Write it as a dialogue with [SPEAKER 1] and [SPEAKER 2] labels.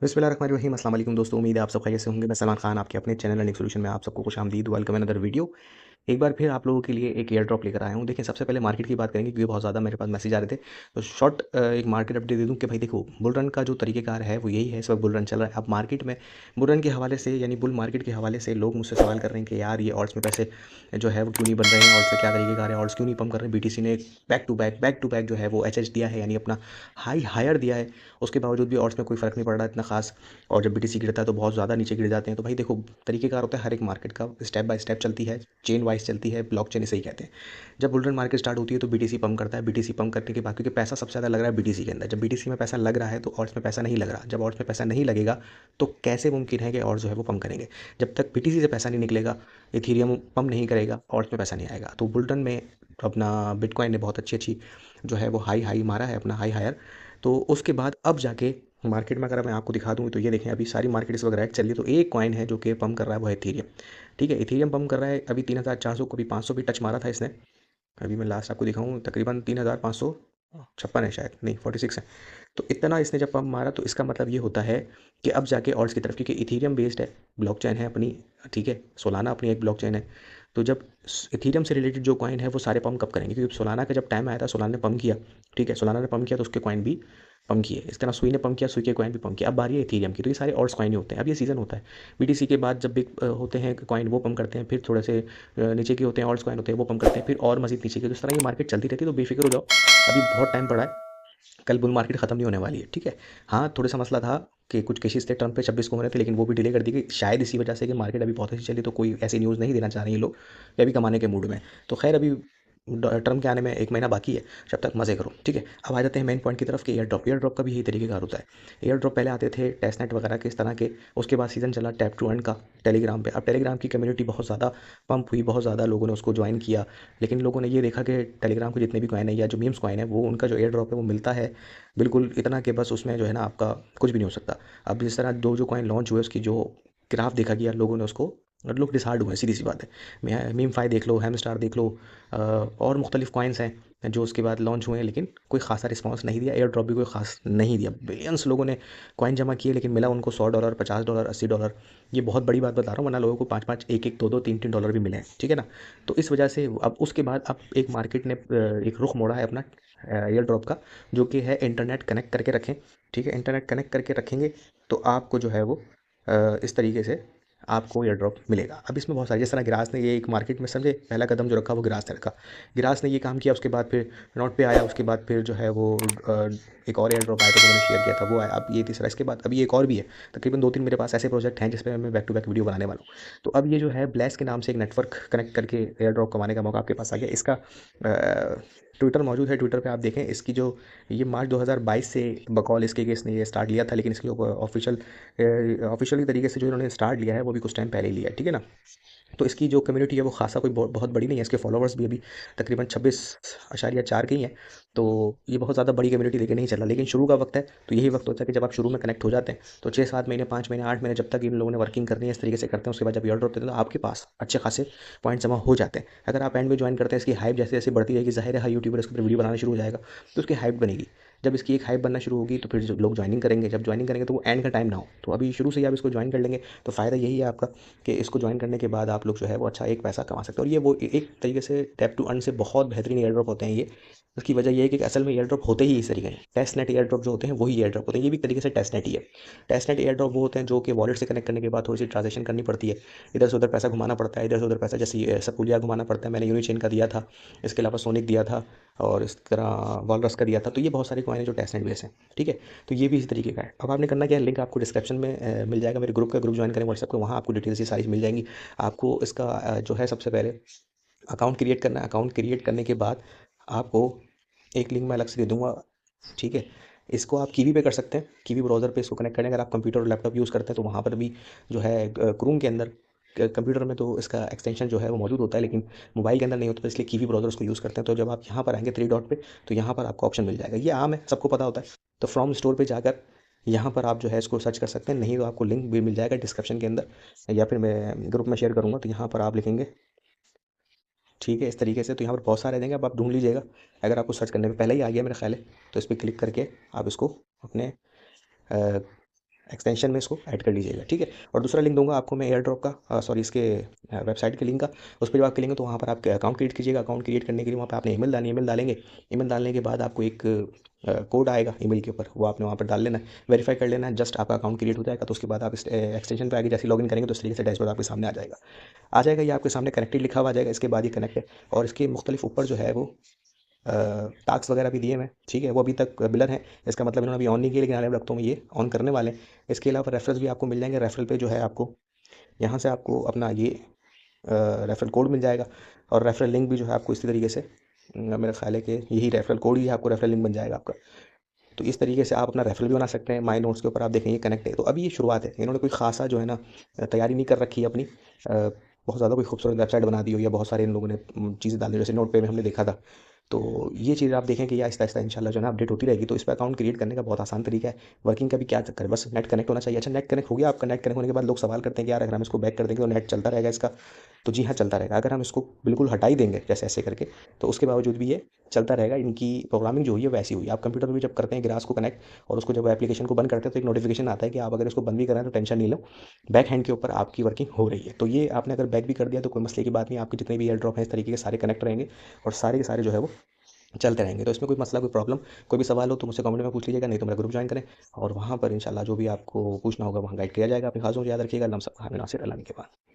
[SPEAKER 1] बिस्मिल्लाहिर्रहमानिर्रहीम। अस्सलाम वालेकुम दोस्तों, उम्मीद है आप सब खैरियत से होंगे। मैं सलमान खान आपके अपने चैनल अर्निंग सॉल्यूशन में आप सबको खुशामदीद। Welcome another video. एक बार फिर आप लोगों के लिए एक एयर ड्रॉप लेकर आया हूँ। देखिए, सबसे पहले मार्केट की बात करेंगे क्योंकि बहुत ज़्यादा मेरे पास मैसेज आ रहे थे, तो शॉर्ट एक मार्केट अपडेट दे दूँ कि भाई देखो, बुल रन का जो तरीक़ेकार है वो यही है। इस वक्त बुल रन चल रहा है। अब मार्केट में बुल रन के हवाले से यानी बुल मार्केट के हवाले से लोग मुझसे सवाल कर रहे हैं कि यार ये ऑल्ट्स में पैसे जो है वो क्यों नहीं बन रहे हैं, ऑल्ट्स का क्या तरीक़ेकार है, ऑल्ट्स क्यों नहीं पम्प कर रहे हैं। बीटीसी ने बैक टू बैक जो है वो एचएच दिया है, यानी अपना हायर दिया है। उसके बावजूद भी ऑल्ट्स में कोई फ़र्क नहीं पड़ रहा है इतना खास। और जब बीटीसी गिरता है तो बहुत ज़्यादा नीचे गिर जाते हैं। तो भाई देखो, तरीक़ेकार होता है हर एक मार्केट का, स्टेप बाय स्टेप चलती है, चेन वाइज चलती है, ब्लॉकचेन इसे ही कहते हैं। जब बुल रन मार्केट स्टार्ट होती है तो बीटीसी पंप करता है। बीटीसी पंप करने के बाद, क्योंकि पैसा सबसे ज़्यादा लग रहा है बीटीसी के अंदर, जब बीटीसी में पैसा लग रहा है तो ऑल्ट्स में पैसा नहीं लग रहा। जब ऑल्ट्स में पैसा नहीं लगेगा तो कैसे मुमकिन है कि ऑल्ट्स जो है वो पंप करेंगे। जब तक बीटीसी से पैसा नहीं निकलेगा, इथीरियम पंप नहीं करेगा, ऑल्ट्स में पैसा नहीं आएगा। तो बुल रन में अपना बिटकॉइन ने बहुत अच्छी जो है वो हाई मारा है, अपना हायर। तो उसके बाद अब जाके मार्केट में अगर मैं आपको दिखा दूँ तो ये देखें, अभी सारी मार्केट इस वक्त रैक चल रही है। तो एक कॉइन है जो कि पंप कर रहा है, वो है इथीरियम। ठीक है, इथीरियम पंप कर रहा है। अभी 3,400, कभी 500 भी टच मारा था इसने। अभी मैं लास्ट आपको दिखाऊँ, तकरीबन 3,556 है शायद, नहीं 46 है। तो इतना इसने जब पंप मारा तो इसका मतलब ये होता है कि अब जाके ऑल्ट्स की तरफ, क्योंकि इथीरियम बेस्ड है, ब्लॉकचेन है अपनी। ठीक है, सोलाना अपनी एक ब्लॉकचेन है। तो जब इथीरियम से रिलेटेड जो कॉइन है वो सारे पंप कब करेंगे, क्योंकि सोलाना का जब टाइम आया था, सोलाना ने पंप किया। ठीक है, सोलाना ने पंप किया तो उसके कॉइन भी पंप किए। इस तरह सुई ने पंप किया, सुई के कॉइन भी पंप किया। अब बारी है इथीरियम की, तो ये सारे ऑल्ट्स कॉइन ही होते हैं। अब ये सीज़न होता है। बीटीसी के बाद जब बिग होते हैं कॉइन, वो पंप करते हैं। फिर थोड़े से नीचे के होते हैं, ऑल्ट्स कॉइन होते हैं, वो पंप करते हैं। फिर और मजीद नीचे के, तो इस तरह ये मार्केट चलती रहती है। तो बेफिक्र हो जाओ, अभी बहुत टाइम पड़ा है। कल बुल मार्केट खत्म नहीं होने वाली है। ठीक है, हाँ थोड़ा सा मसला था कि कुछ केसेस थे टर्म पे 26 को होने थे, लेकिन वो भी डिले कर दी गई, शायद इसी वजह से कि मार्केट अभी बहुत अच्छी चली। तो कोई ऐसी न्यूज़ नहीं देना चाह रहे हैं ये लोग कि अभी कमाने के मूड में। तो खैर, अभी टर्म के आने में 1 महीना बाकी है, जब तक मज़े करो। ठीक है, अब आ जाते हैं मेन पॉइंट की तरफ कि एयर ड्रॉप का भी यही तरीके का होता है। एयर ड्रॉप पहले आते थे टेस्टनेट वगैरह के इस तरह के। उसके बाद सीज़न चला टैप टू अर्न का टेलीग्राम पे। अब टेलीग्राम की कम्युनिटी बहुत ज़्यादा पंप हुई, बहुत ज़्यादा लोगों ने उसको ज्वाइन किया। लेकिन लोगों ने ये देखा कि टेलीग्राम के जितने भी कॉइन है या जो मीम्स कॉइन है, वो उनका जो एयर ड्रॉप है वो मिलता है बिल्कुल इतना कि बस उसमें जो है ना आपका कुछ भी नहीं हो सकता। अब जिस तरह जो कॉइन लॉन्च हुए उसकी जो ग्राफ देखा गया लोगों ने उसको, और लोग डिसहार्ड हुए, सीधी सी बात है। मीम फाई देख लो, हैम स्टार देख लो, और मुख्तलिफ कॉइन्स हैं जो उसके बाद लॉन्च हुए हैं, लेकिन कोई खासा रिस्पांस नहीं दिया। एयर ड्रॉप भी कोई खास नहीं दिया। बिलियंस लोगों ने कॉइन जमा किए, लेकिन मिला उनको $100, $50, $80। ये बहुत बड़ी बात बता रहा हूँ, वरना लोगों को 5-5, 1-1, 2-2, 3-3 डॉलर भी मिले हैं। ठीक है ना। तो इस वजह से अब उसके बाद अब एक मार्केट ने एक रुख मोड़ा है अपना एयर ड्रॉप का, जो कि है इंटरनेट कनेक्ट करके रखें। ठीक है, इंटरनेट कनेक्ट करके रखेंगे तो आपको जो है वो इस तरीके से आपको एयर ड्रॉप मिलेगा। अब इसमें बहुत सारे, जिस तरह गिरास ने ये एक मार्केट में समझे पहला कदम जो रखा वो गिरास ने रखा। गिरास ने ये काम किया, उसके बाद फिर नोट पे आया, उसके बाद फिर जो है वो एक और एयर ड्रॉप आया था जो मैंने शेयर किया था, वो आया। अब ये तीसरा, इसके बाद अभी एक और भी है। तकरीबन 2-3 मेरे पास ऐसे प्रोजेक्ट हैं जिस पे मैं बैक टू बैक वीडियो बनाने वाला हूँ। तो अब ये जो है ब्लेस के नाम से एक नेटवर्क कनेक्ट करके एयर ड्रॉप कमाने का मौका आपके पास आ गया। इसका ट्विटर मौजूद है, ट्विटर पे आप देखें। इसकी जो ये मार्च 2022 से बकौल इसके कि इसने ये स्टार्ट लिया था, लेकिन इसकी ऑफिशियली तरीके से जो इन्होंने स्टार्ट लिया है वो भी कुछ टाइम पहले ही लिया है। ठीक है ना। तो इसकी जो कम्युनिटी है वो खासा कोई बहुत बड़ी नहीं है। इसके फॉलोवर्स भी अभी तकरीबन 26.4 के ही हैं। तो ये बहुत ज़्यादा बड़ी कम्युनिटी लेके नहीं चला, लेकिन शुरू का वक्त है। तो यही वक्त होता है कि जब आप शुरू में कनेक्ट हो जाते हैं, तो 6-7 महीने, 5 महीने, 8 महीने जब तक इन लोगों ने वर्किंग करनी है इस तरीके से करते हैं। उसके बाद जब एयर ड्रॉप देते हैं तो आपके पास अच्छे खासे पॉइंट जमा हो जाते हैं। अगर आप एंड में ज्वाइन करते हैं, इसकी हाइप जैसे जैसे बढ़ती रहेगी, ज़ाहिर है हर यूट्यूबर इसके ऊपर वीडियो बनाना शुरू हो जाएगा, तो उसकी हाइप बनेगी। जब इसकी एक हाइप बनना शुरू होगी तो फिर जो लोग ज्वाइनिंग करेंगे, जब ज्वाइनिंग करेंगे तो वो एंड का टाइम ना हो। तो अभी शुरू से ही आप इसको ज्वाइन कर लेंगे तो फ़ायदा यही है आपका कि इसको ज्वाइन करने के बाद आप लोग जो है वो अच्छा एक पैसा कमा सकते हैं। और ये वो एक तरीके से टैप टू अर्न से बहुत बेहतरीन एयर ड्रॉप होते हैं ये। उसकी वजह ये है कि असल में एयर ड्रॉप होते ही इस तरीके हैं। टेस्ट नेट एयर ड्रॉप जो होते हैं वही एयर ड्रॉप होते हैं। ये भी एक तरीके से टेस्ट नेट ही है। टेस्ट नेट एयर ड्रॉप वो होते हैं जो कि वॉलेट से कनेक्ट करने के बाद थोड़ी सी ट्रांजेक्शन करनी पड़ती है, इधर से उधर पैसा घुमाना पड़ता है, इधर से उधर पैसा, जैसे सपुलिया घुमाना पड़ता है। मैंने यूनिचेन का दिया था, इसके अलावा सोनिक दिया था, और इस तरह वॉलरस का दिया था। तो ये बहुत सारे कॉइन है जो टेस्ट नेट बेस हैं। ठीक है, तो ये भी इसी तरीके का है। अब आपने करना क्या है, लिंक आपको डिस्क्रिप्शन में मिल जाएगा। मेरे ग्रुप का, ग्रुप ज्वाइन करें व्हाट्सएप को, वहाँ आपको डिटेल्स ये सारी मिल जाएंगी। आपको इसका जो है सबसे पहले अकाउंट क्रिएट करना है। अकाउंट क्रिएट करने के बाद आपको एक लिंक मैं अलग से दे दूँगा। ठीक है, इसको आप कीवी पे कर सकते हैं, कीवी ब्राउज़र पे इसको कनेक्ट करें। अगर आप कंप्यूटर और लैपटॉप यूज़ करते हैं तो वहाँ पर भी जो है क्रोम के अंदर, कंप्यूटर में तो इसका एक्सटेंशन जो है वो मौजूद होता है, लेकिन मोबाइल के अंदर नहीं होता, तो इसलिए कीवी ब्राउज़र उसको यूज़ करते हैं। तो जब आप यहाँ पर आएँगे 3 डॉट पे, तो यहाँ पर आपको ऑप्शन मिल जाएगा। ये आम है, सबको पता होता है। तो फ्रॉम स्टोर पे जाकर यहाँ पर आप जो है इसको सर्च कर सकते हैं, नहीं तो आपको लिंक भी मिल जाएगा डिस्क्रिप्शन के अंदर, या फिर मैं ग्रुप में शेयर करूँगा। तो यहाँ पर आप लिखेंगे, ठीक है, इस तरीके से। तो यहाँ पर बहुत सारे देंगे, अब आप ढूंढ लीजिएगा। अगर आपको सर्च करने में पहले ही आ गया मेरा ख्याल है, तो इस पर क्लिक करके आप इसको अपने एक्सटेंशन में इसको ऐड कर लीजिएगा, ठीक है। और दूसरा लिंक दूंगा आपको मैं एयर ड्रॉप का, सॉरी इसके वेबसाइट के लिंक का। उस पर जब आप करेंगे तो वहाँ पर आप अकाउंट क्रिएट कीजिएगा। अकाउंट क्रिएट करने के लिए वहाँ पर आपने ईमेल डालनी, ईमेल डालेंगे। ईमेल डालने के बाद आपको एक कोड आएगा ईमेल के ऊपर, वो आपने वहाँ पर डाल लेना है, वेरीफाई कर लेना है। जस्ट आपका अकाउंट क्रिएट हो जाएगा तो उसके बाद आप इस एक्सटेंशन पे आगे जैसे लॉगिन करेंगे तो इस तरीके से डैशबोर्ड आपके सामने आ जाएगा। ये आपके सामने कनेक्टेड लिखा हुआ आ जाएगा। इसके बाद ये कनेक्ट है और इसके मुख्तलिफ ऊपर जो है वो टास्क वगैरह भी दिए हुए हैं, ठीक है। वो अभी तक बिलर हैं, इसका मतलब इन्होंने अभी ऑन नहीं किया, लेकिन आने वाले वक्तों में ये ऑन करने वाले हैं। इसके अलावा रेफरल्स भी आपको मिल जाएंगे। रेफरल पे जो है आपको यहाँ से आपको अपना ये रेफरल कोड मिल जाएगा और रेफरल लिंक भी जो है आपको इसी तरीके से मेरा ख्याल है कि यही रेफरल कोड ही आपको रेफरल लिंक बन जाएगा आपका। तो इस तरीके से आप अपना रेफरल भी बना सकते हैं। माई नोट्स के ऊपर आप देखेंगे कनेक्ट है। तो अभी ये शुरुआत है, इन्होंने कोई खासा जो है ना तैयारी नहीं कर रखी है अपनी, बहुत ज़्यादा कोई खूबसूरत वेबसाइट बना दी हो या बहुत सारे इन लोगों ने चीज़ें डाल दी जैसे नोट पे में हमने देखा था। तो ये चीज़ आप देखें कि ये आहिस्ता आहिस्ता इंशाल्लाह जो है ना अपडेट होती रहेगी। तो इस पे अकाउंट क्रिएट करने का बहुत आसान तरीका है। वर्किंग का भी क्या चक्कर है, बस नेट कनेक्ट होना चाहिए। अच्छा नेट कनेक्ट हो गया आपका, नेट कनेक्ट होने के बाद लोग सवाल करते हैं कि यार अगर हम इसको बैक कर देंगे तो नेट चलता रहेगा इसका। तो जी हाँ, चलता रहेगा। अगर हम इसको बिल्कुल हटा ही देंगे जैसे ऐसे करके तो उसके बावजूद भी ये चलता रहेगा। इनकी प्रोग्रामिंग जो हुई है वैसी हुई है। आप कंप्यूटर में भी जब करते हैं ग्रास को कनेक्ट और उसको जब एप्लीकेशन को बंद करते हैं तो एक नोटिफिकेशन आता है कि आप अगर इसको बंद भी कर रहे हैं तो टेंशन नहीं लो, बैक हैंड के ऊपर आपकी वर्किंग हो रही है। तो ये आपने अगर बैक भी कर दिया तो कोई मसले की बात नहीं। आपके जितने भी एयर ड्रॉप हैं इस तरीके के सारे कनेक्ट रहेंगे और सारे के सारे जो है वो चलते रहेंगे। तो इसमें कोई मसला, कोई प्रॉब्लम, कोई भी सवाल हो तो मुझसे कमेंट में पूछ लीजिएगा, नहीं तो मेरा ग्रुप ज्वाइन करें और वहाँ पर इंशाल्लाह जो भी आपको पूछना होगा वहाँ गाइड किया जाएगा। अपनी खास याद रखिएगा। अल्लाह सब नासिर अल्लाह के बाद।